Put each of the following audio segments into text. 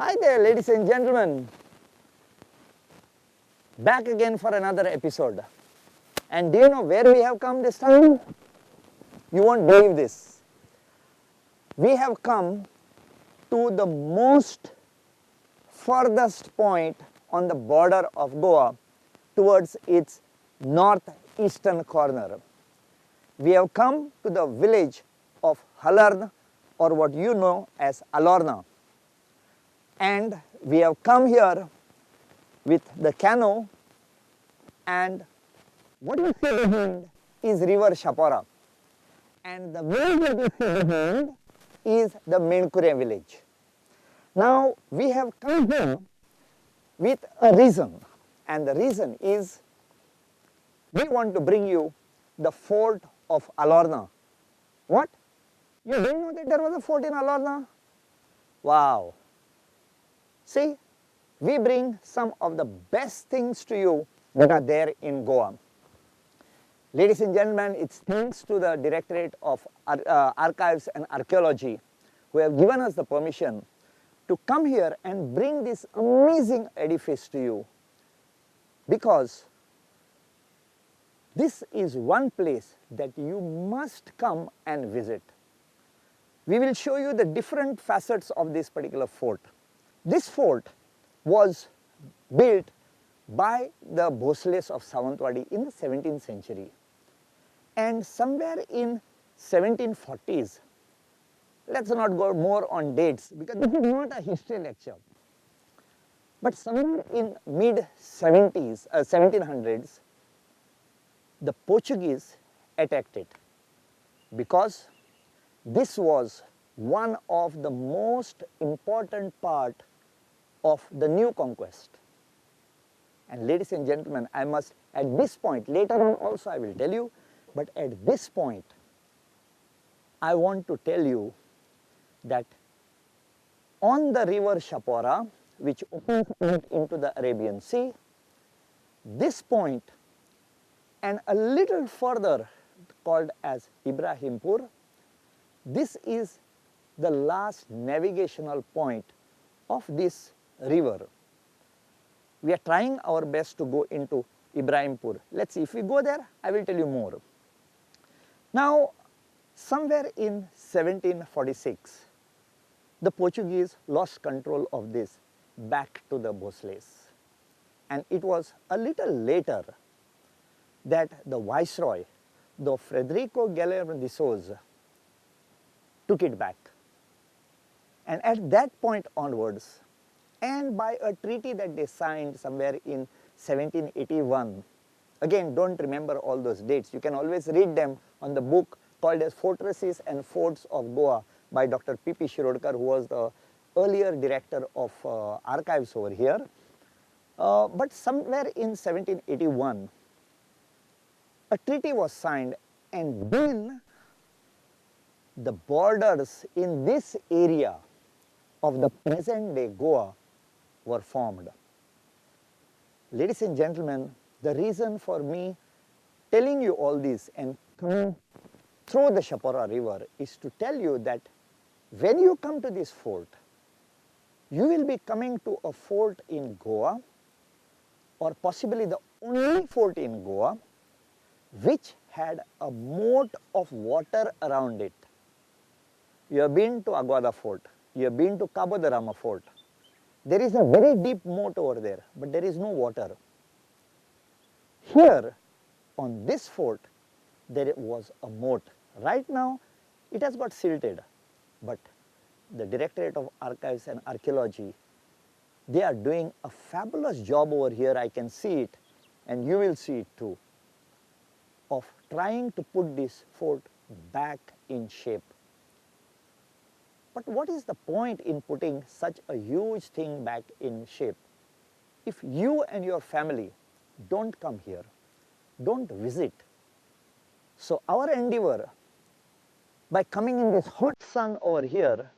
Hi there, ladies and gentlemen. Back again for another episode. And do you know where we have come this time? You won't believe this. We have come to the most furthest point on the border of Goa towards its northeastern corner. We have come to the village of Halarn, or what you know as Alorna. And we have come here with the canoe, and what you see behind is River Chapora, and the village that you see behind is the Menkure village. Now we have come here with a reason, and the reason is we want to bring you the fort of Alorna. What? You didn't know that there was a fort in Alorna? Wow! See, we bring some of the best things to you that are there in Goa. Ladies and gentlemen, it's thanks to the Directorate of Archives and Archaeology who have given us the permission to come here and bring this amazing edifice to you, because this is one place that you must come and visit. We will show you the different facets of this particular fort. This fort was built by the Bhosles of Sawantwadi in the 17th century, and somewhere in 1740s, let's not go more on dates because this is not a history lecture, but somewhere in mid 1700s, the Portuguese attacked it, because this was one of the most important part of the new conquest. And ladies and gentlemen, I must at this point, later on also I will tell you, but at this point I want to tell you that on the river Chapora, which opens out into the Arabian Sea, this point and a little further called as Ibrahimpur, this is the last navigational point of this river. We are trying our best to go into Ibrahimpur. Let's see, if we go there, I will tell you more. Now, somewhere in 1746, the Portuguese lost control of this back to the Bhosles. And it was a little later that the Viceroy, the Frederico Guilherme de Souza, took it back. And at that point onwards, and by a treaty that they signed somewhere in 1781, again don't remember all those dates, you can always read them on the book called as Fortresses and Forts of Goa by Dr. P.P. Shirodkar, who was the earlier director of archives over here. But somewhere in 1781, a treaty was signed, and then the borders in this area of the present day Goa were formed. Ladies and gentlemen, the reason for me telling you all this and coming through the Chapora river is to tell you that when you come to this fort, you will be coming to a fort in Goa, or possibly the only fort in Goa which had a moat of water around it. You have been to Aguada Fort, you have been to Cabo de Rama Fort. There is a very deep moat over there, but there is no water. Here, on this fort, there was a moat. Right now, it has got silted, but the Directorate of Archives and Archaeology, they are doing a fabulous job over here. I can see it, and you will see it too, of trying to put this fort back in shape. But what is the point in putting such a huge thing back in shape? If you and your family don't come here, don't visit. So our endeavor, by coming in this hot sun over here,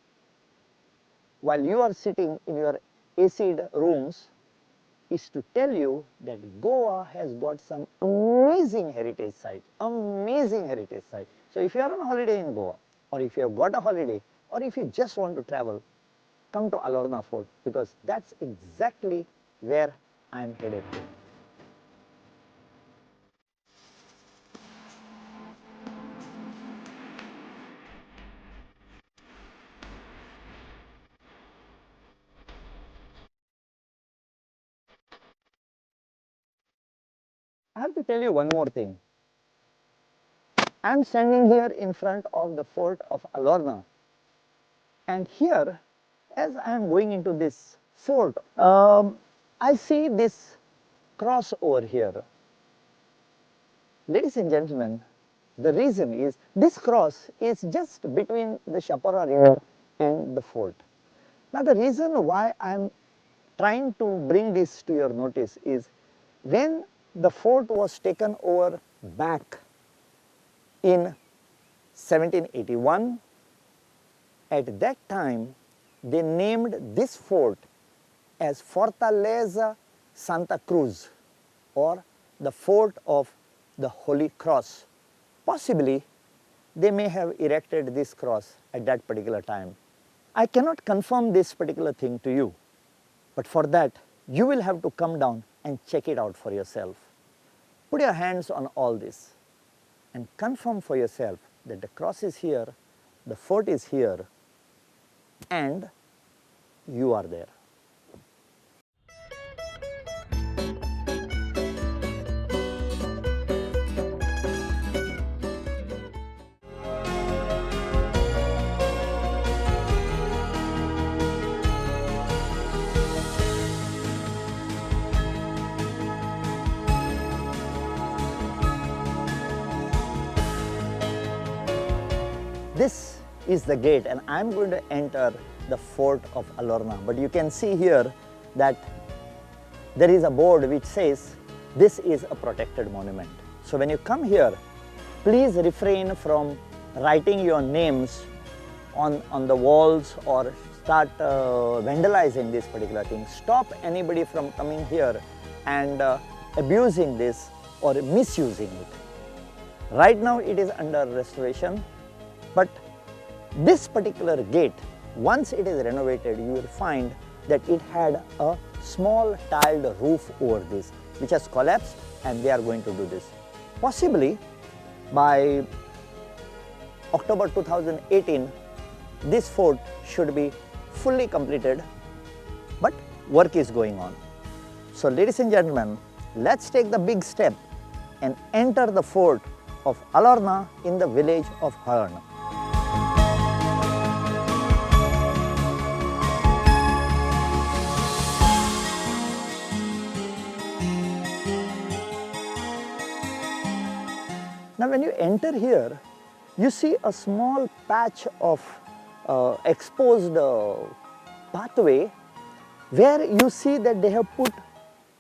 while you are sitting in your AC'd rooms, is to tell you that Goa has got some amazing heritage site, amazing heritage site. So if you are on holiday in Goa, or if you have got a holiday, or if you just want to travel, come to Alorna Fort, because that's exactly where I am headed to. I have to tell you one more thing. I am standing here in front of the fort of Alorna, and here, as I am going into this fort, I see this cross over here. Ladies and gentlemen, the reason is this cross is just between the Chapora River and the fort. Now the reason why I am trying to bring this to your notice is when the fort was taken over back in 1781, at that time they named this fort as Fortaleza Santa Cruz, or the fort of the Holy Cross. Possibly they may have erected this cross at that particular time. I cannot confirm this particular thing to you, but for that you will have to come down and check it out for yourself. Put your hands on all this and confirm for yourself that the cross is here, the fort is here, and you are there. This is the gate, and I am going to enter the fort of Alorna. But you can see here that there is a board which says this is a protected monument. So when you come here, please refrain from writing your names on the walls or start vandalizing this particular thing. Stop anybody from coming here and abusing this or misusing it. Right now it is under restoration. But this particular gate, once it is renovated, you will find that it had a small tiled roof over this, which has collapsed, and they are going to do this. Possibly by October 2018, this fort should be fully completed, but work is going on. So ladies and gentlemen, let's take the big step and enter the fort of Alorna in the village of Halarn. Now when you enter here, you see a small patch of exposed pathway where you see that they have put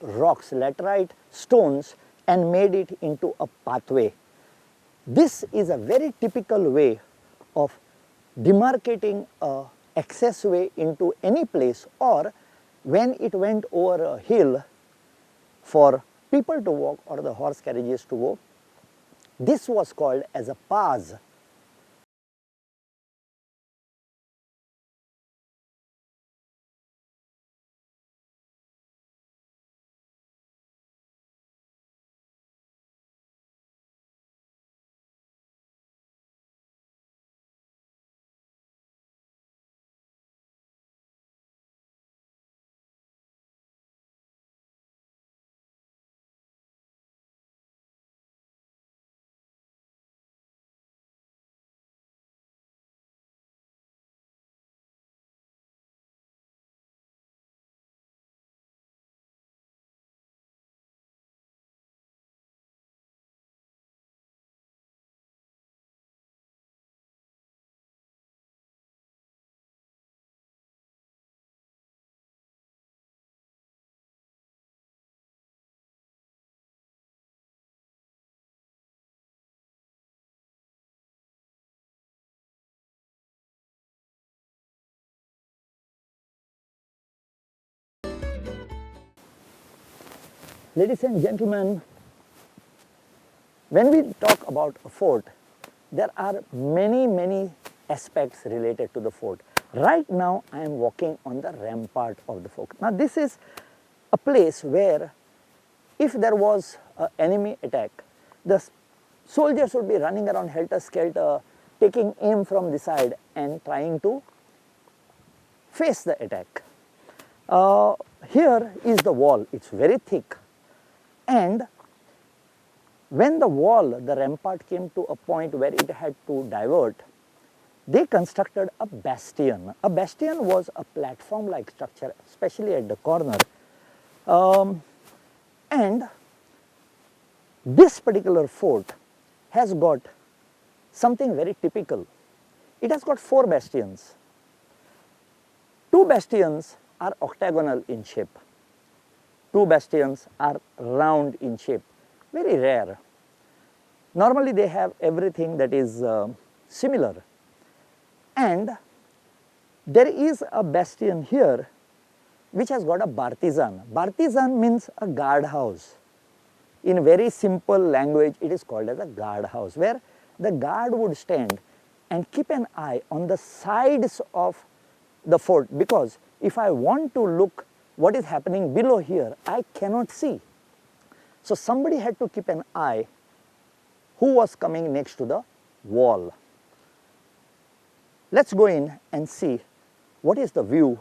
rocks, laterite stones, and made it into a pathway. This is a very typical way of demarcating a access way into any place, or when it went over a hill for people to walk or the horse carriages to walk. This was called as a pass. Ladies and gentlemen, when we talk about a fort, there are many aspects related to the fort. Right now I am walking on the rampart of the fort. Now this is a place where if there was an enemy attack, the soldiers would be running around helter-skelter, taking aim from the side and trying to face the attack. Here is the wall, it's very thick, and when the wall, the rampart came to a point where it had to divert, they constructed a bastion. A bastion was a platform-like structure, especially at the corner. And this particular fort has got something very typical. It has got 4 bastions. 2 bastions are octagonal in shape. 2 bastions are round in shape, very rare. Normally they have everything that is similar. And there is a bastion here which has got a Bartizan. Bartizan means a guard house. In very simple language, it is called as a guard house, where the guard would stand and keep an eye on the sides of the fort, because if I want to look what is happening below here, I cannot see. So somebody had to keep an eye who was coming next to the wall. Let's go in and see what is the view.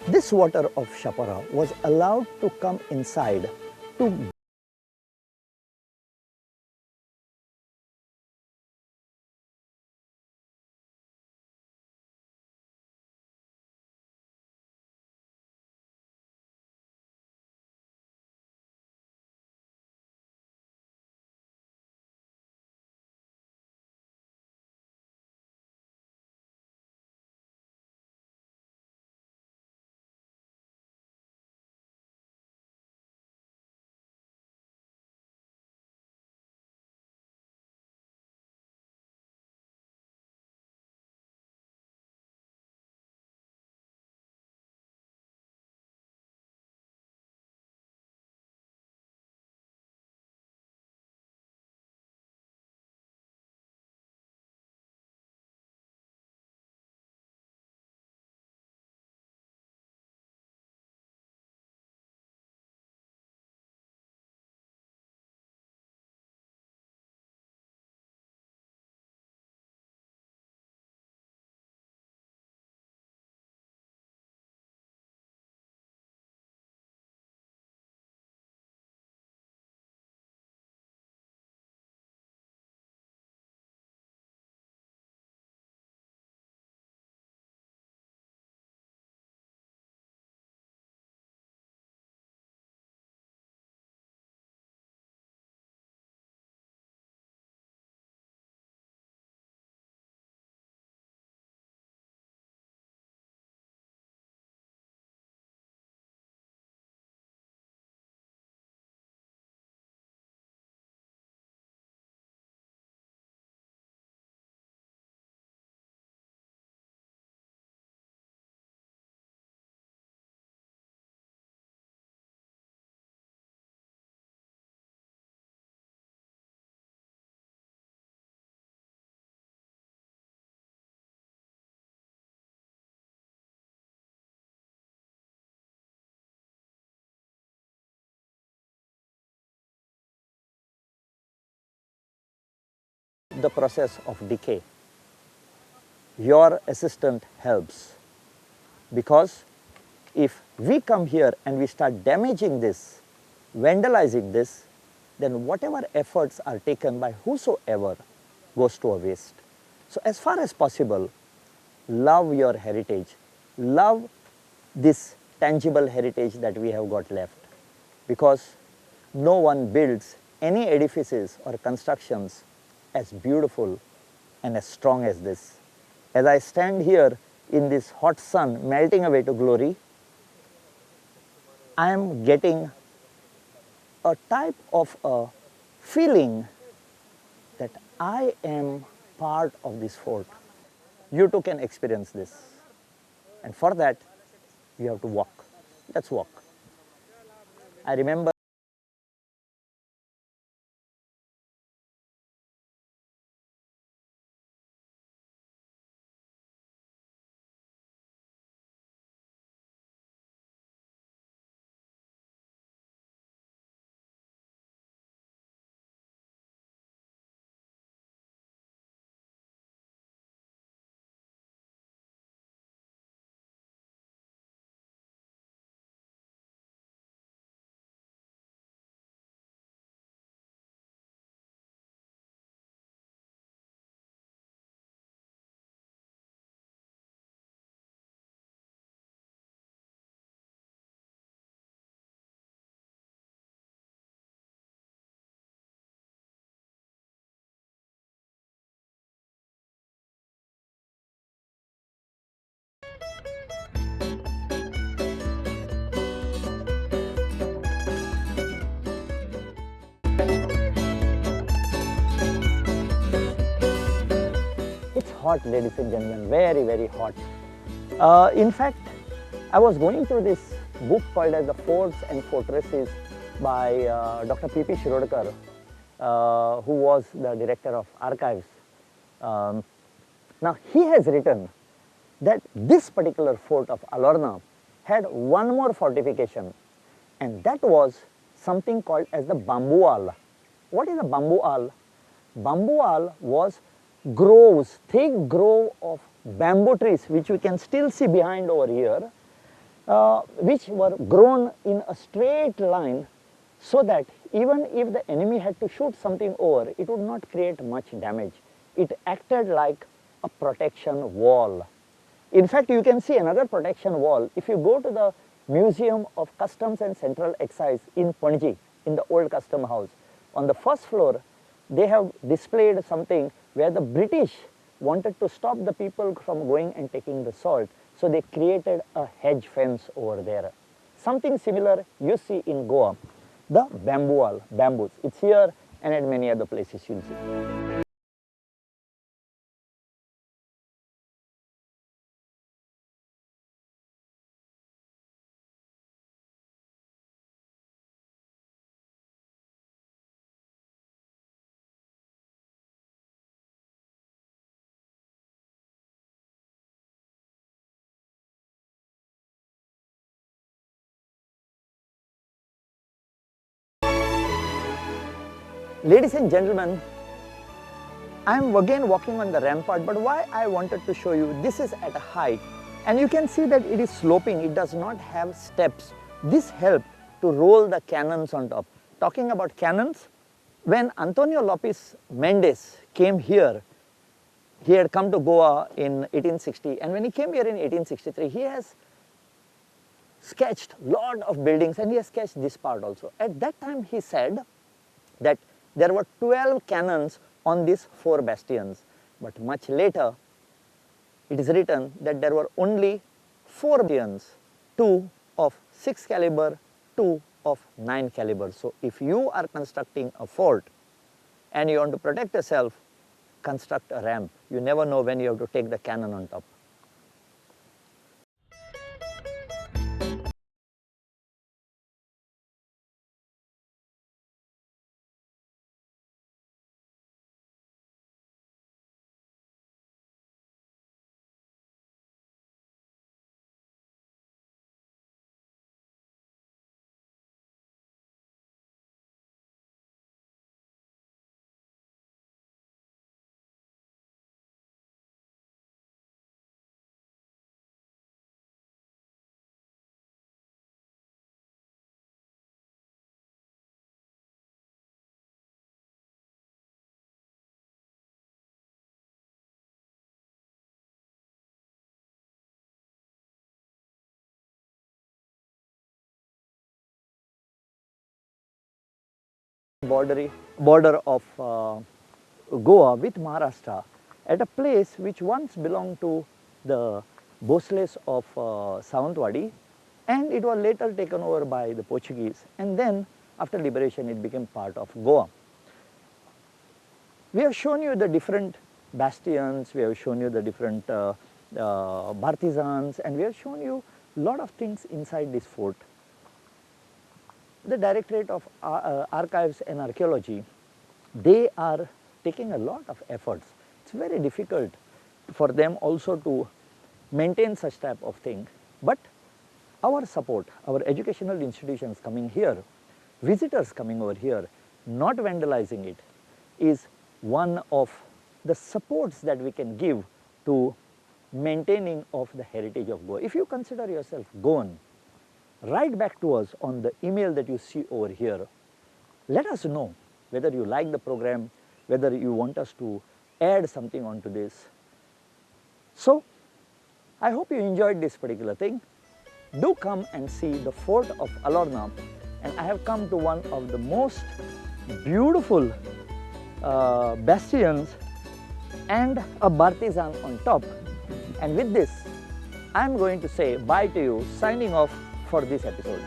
This water of Chapora was allowed to come inside to the process of decay. Your assistant helps, because if we come here and we start damaging this, vandalizing this, then whatever efforts are taken by whosoever goes to a waste. So as far as possible, love your heritage, love this tangible heritage that we have got left, because no one builds any edifices or constructions as beautiful and as strong as this. As I stand here in this hot sun melting away to glory, I am getting a type of a feeling that I am part of this fort. You too can experience this, and for that you have to walk. Let's walk. I remember it's hot, ladies and gentlemen, very, very hot. In fact, I was going through this book called as The Forts and Fortresses by Dr. P.P. Shirodkar, who was the director of archives. Now he has written that this particular fort of Alorna had one more fortification, and that was something called as the BAMBUAL. What is a BAMBUAL? BAMBUAL was groves, thick grove of bamboo trees, which we can still see behind over here, which were grown in a straight line, so that even if the enemy had to shoot something over, it would not create much damage. It acted like a protection wall. In fact, you can see another protection wall if you go to the Museum of Customs and Central Excise in Panji, in the old custom house. On the first floor, they have displayed something where the British wanted to stop the people from going and taking the salt, so they created a hedge fence over there. Something similar you see in Goa, the BAMBUAL, bamboos. It's here and at many other places you'll see. Ladies and gentlemen, I am again walking on the rampart, but why I wanted to show you, this is at a height, and you can see that it is sloping, it does not have steps. This helped to roll the cannons on top. Talking about cannons, when Antonio Lopes Mendes came here, he had come to Goa in 1860, and when he came here in 1863, he has sketched a lot of buildings, and he has sketched this part also. At that time he said that there were 12 cannons on these 4 bastions, but much later it is written that there were only 4 bastions, 2 of 6 caliber, 2 of 9 caliber. So if you are constructing a fort and you want to protect yourself, construct a ramp. You never know when you have to take the cannon on top. border of Goa with Maharashtra at a place which once belonged to the Bhosles of Sawantwadi, and it was later taken over by the Portuguese, and then after liberation it became part of Goa. We have shown you the different bastions, we have shown you the different Bartizans, and we have shown you a lot of things inside this fort. The Directorate of Archives and Archaeology, they are taking a lot of efforts. It's very difficult for them also to maintain such type of thing, but our support, our educational institutions coming here, visitors coming over here, not vandalizing it, is one of the supports that we can give to maintaining of the heritage of Goa. If you consider yourself Goan, write back to us on the email that you see over here. Let us know whether you like the program, whether you want us to add something onto this. So, I hope you enjoyed this particular thing. Do come and see the fort of Alorna, and I have come to one of the most beautiful bastions and a Bartizan on top. And with this, I am going to say bye to you, signing off for this episode.